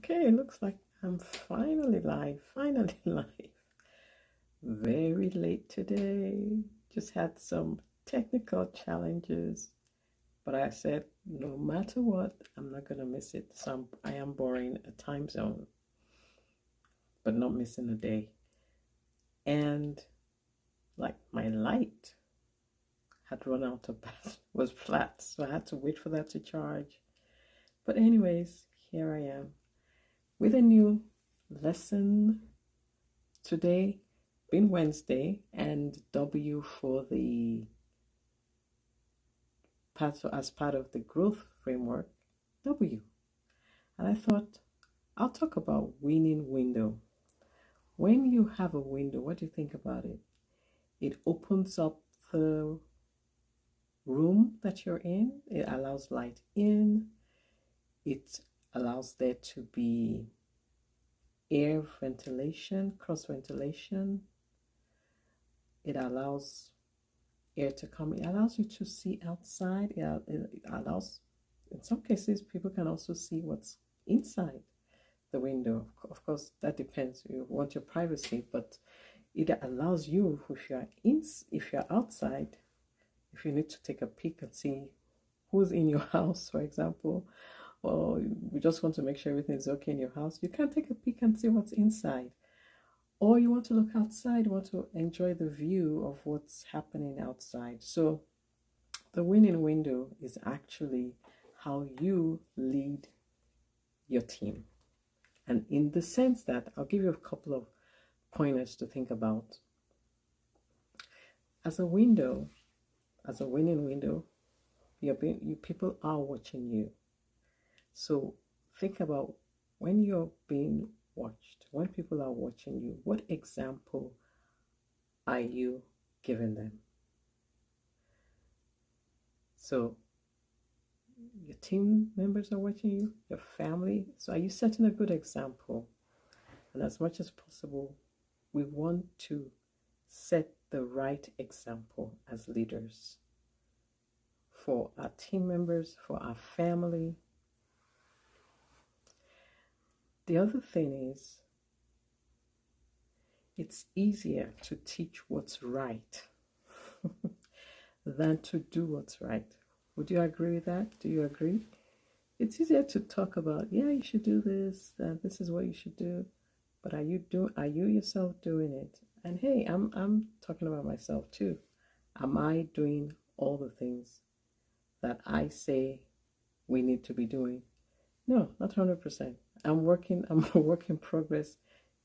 Okay, looks like I'm finally live. Finally live. Very late today. Just had some technical challenges, but I said no matter what, I'm not gonna miss it. I am borrowing a time zone, but not missing a day. And like my light had run out of battery, was flat, so I had to wait for that to charge. But anyways, here I am with a new lesson today, being Wednesday, and W for the as part of the growth framework, W. And I thought I'll talk about winning window. When you have a window, what do you think about it? It opens up the room that you're in. It allows light in. It allows there to be air ventilation, cross ventilation. It allows air to come. It allows you to see outside. It allows, in some cases, people can also see what's inside the window. Of course, that depends. You want your privacy, but it allows you, if you're outside, if you need to take a peek and see who's in your house, for example, or you just want to make sure everything is okay in your house, you can take a peek and see what's inside. Or you want to look outside, want to enjoy the view of what's happening outside. So the winning window is actually how you lead your team. And in the sense that, I'll give you a couple of pointers to think about. As a window, as a winning window, people are watching you. So think about when you're being watched, when people are watching you, what example are you giving them? So your team members are watching you, your family. So are you setting a good example? And as much as possible, we want to set the right example as leaders for our team members, for our family. The other thing is, it's easier to teach what's right than to do what's right. Would you agree with that? Do you agree? It's easier to talk about, yeah, you should do this, this is what you should do, but are you yourself doing it? And hey, I'm talking about myself too. Am I doing all the things that I say we need to be doing? No, not 100%. I'm a work in progress,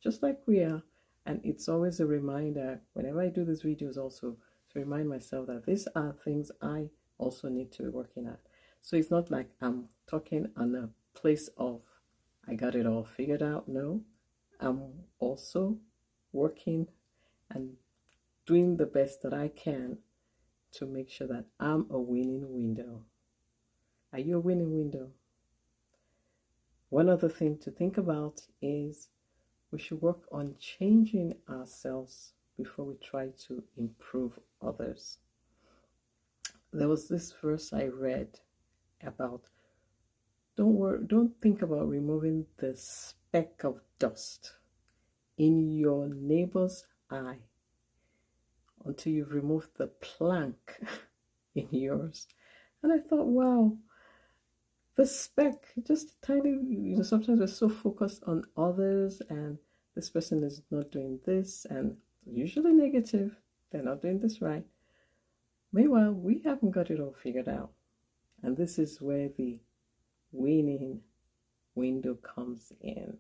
just like we are. And it's always a reminder whenever I do these videos also to remind myself that these are things I also need to be working at. So it's not like I'm talking on a place of I got it all figured out. No, I'm also working and doing the best that I can to make sure that I'm a winning window. Are you a winning window? One other thing to think about is we should work on changing ourselves before we try to improve others. There was this verse I read about don't think about removing the speck of dust in your neighbor's eye until you've removed the plank in yours. And I thought, wow, the speck, just tiny, sometimes we're so focused on others and this person is not doing this and usually negative, they're not doing this right. Meanwhile, we haven't got it all figured out. And this is where the winning window comes in.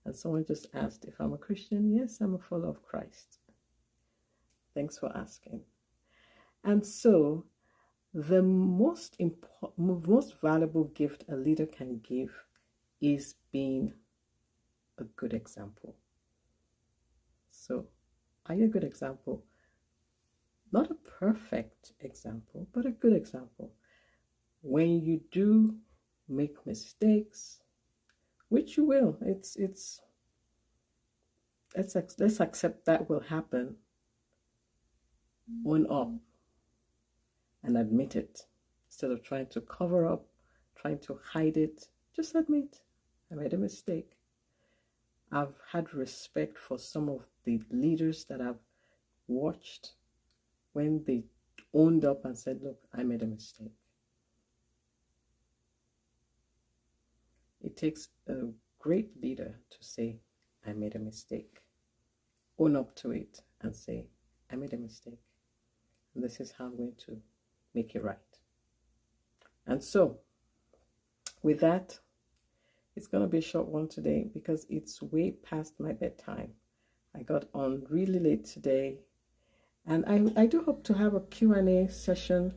And someone just asked if I'm a Christian. Yes, I'm a follower of Christ. Thanks for asking. And so the most valuable gift a leader can give is being a good example. So, are you a good example? Not a perfect example, but a good example. When you do make mistakes, which you will, let's accept that will happen. Own up and admit it instead of trying to cover up, trying to hide it. Just admit, I made a mistake. I've had respect for some of the leaders that I've watched when they owned up and said, look, I made a mistake. It takes a great leader to say, I made a mistake. Own up to it and say, I made a mistake. And this is how I'm going to make it right. And so, with that, it's going to be a short one today because it's way past my bedtime. I got on really late today. And I do hope to have a Q&A session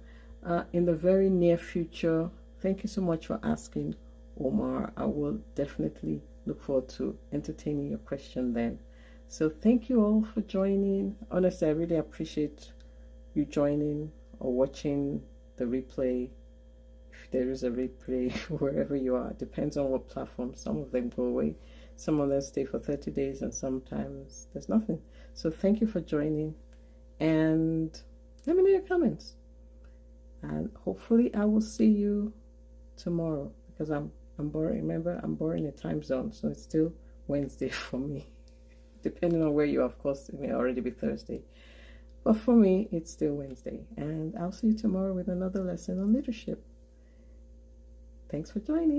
in the very near future. Thank you so much for asking, Omar. I will definitely look forward to entertaining your question then. So thank you all for joining. Honestly, I really appreciate you joining or watching the replay. If there is a replay wherever you are, it depends on what platform. Some of them go away. Some of them stay for 30 days and sometimes there's nothing. So thank you for joining. And let me know your comments. And hopefully I will see you tomorrow because I'm boring. Remember, I'm boring a time zone, so it's still Wednesday for me. Depending on where you are, of course, it may already be Thursday. But for me, it's still Wednesday. And I'll see you tomorrow with another lesson on leadership. Thanks for joining.